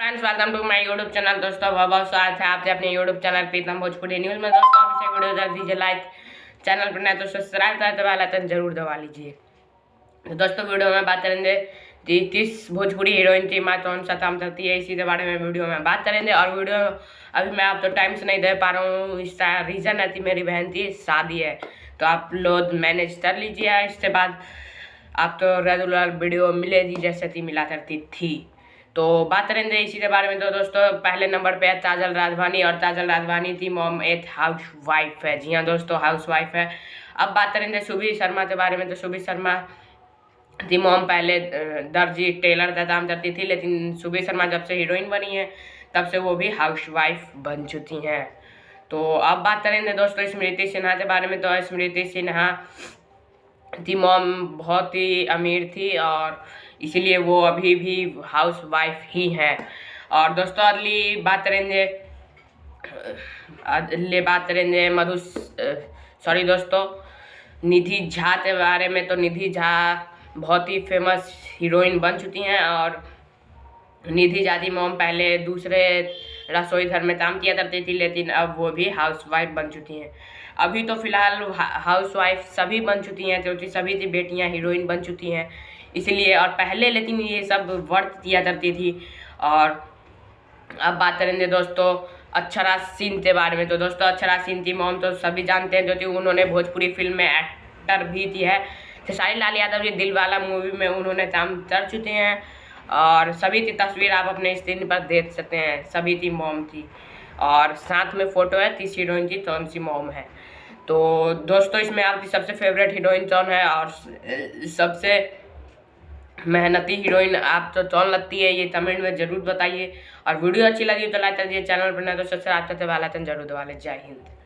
Friends, welcome to my YouTube channel. दोस्तों बहुत बहुत स्वागत है आपसे अपने YouTube channel Pritam Bhojpuri news में। दोस्तों अभी से वीडियो कर दीजिए लाइक, चैनल पर नए तो सब्सक्राइब करते वाला आइकन जरूर दबा लीजिए। तो दोस्तों वीडियो में बात करेंगे 30 भोजपुरी हीरोइन थी माँ कौन सा काम करती है, इसी के बारे में वीडियो में बात करेंगे। और वीडियो अभी मैं आप तो टाइम से नहीं दे पा रहा हूँ, इसका रीज़न है कि मेरी बहन की शादी है, तो आप लोग मैनेज कर लीजिए। इसके बाद आप तो रेगुलर वीडियो मिलेगी जैसे कि मिला करती थी। तो बात करेंगे इसी के बारे में। तो दोस्तों पहले नंबर पे है काजल राघवानी, और काजल राघवानी थी मॉम एक हाउस वाइफ है। जी हाँ दोस्तों, हाउस वाइफ है। अब बात करेंगे सुबी शर्मा के बारे में। तो सुबी शर्मा थी मॉम, पहले दर्जी टेलर का काम करती थी, लेकिन सुबी शर्मा जब से हीरोइन बनी है तब से वो भी हाउस वाइफ बन चुकी हैं। तो अब बात करेंगे दोस्तों स्मृति सिन्हा के बारे में। तो स्मृति सिन्हा थी मॉम बहुत ही अमीर थी, और इसीलिए वो अभी भी हाउस वाइफ ही हैं। और दोस्तों अगली बात करेंगे सॉरी दोस्तों, निधि झा के बारे में। तो निधि झा बहुत ही फेमस हीरोइन बन चुकी हैं, और निधि झा की मॉम पहले दूसरे रसोई घर में काम किया करती थी, लेकिन अब वो भी हाउस वाइफ बन चुकी हैं। अभी तो फिलहाल हाउस वाइफ सभी बन चुकी हैं, क्योंकि सभी की बेटियां हीरोइन बन चुकी हैं इसलिए। और पहले लेकिन ये सब वर्क किया करती थी। और अब बात करेंगे दोस्तों अक्षरा सिंह के बारे में। तो दोस्तों अक्षरा सिंह की मॉम तो सभी जानते हैं, जो कि उन्होंने भोजपुरी फिल्म में एक्टर भी की है। खेसारी लाल यादव जी दिलवाला मूवी में उन्होंने काम कर चुके हैं, और सभी की तस्वीर आप अपने स्क्रीन पर देख सकते हैं। सभी की मॉम थी, और साथ में फ़ोटो है किस हीरोइन की कौन सी मॉम है। तो दोस्तों इसमें आपकी सबसे फेवरेट हीरोइन कौन है, और सबसे मेहनती हीरोइन आप तो कौन लगती है, ये कमेंट में ज़रूर बताइए। और वीडियो अच्छी लगी तो लाइक कर दिए, चैनल पर नए तो सब्सक्राइब करते वाला जरूर दबा लें। जय हिंद।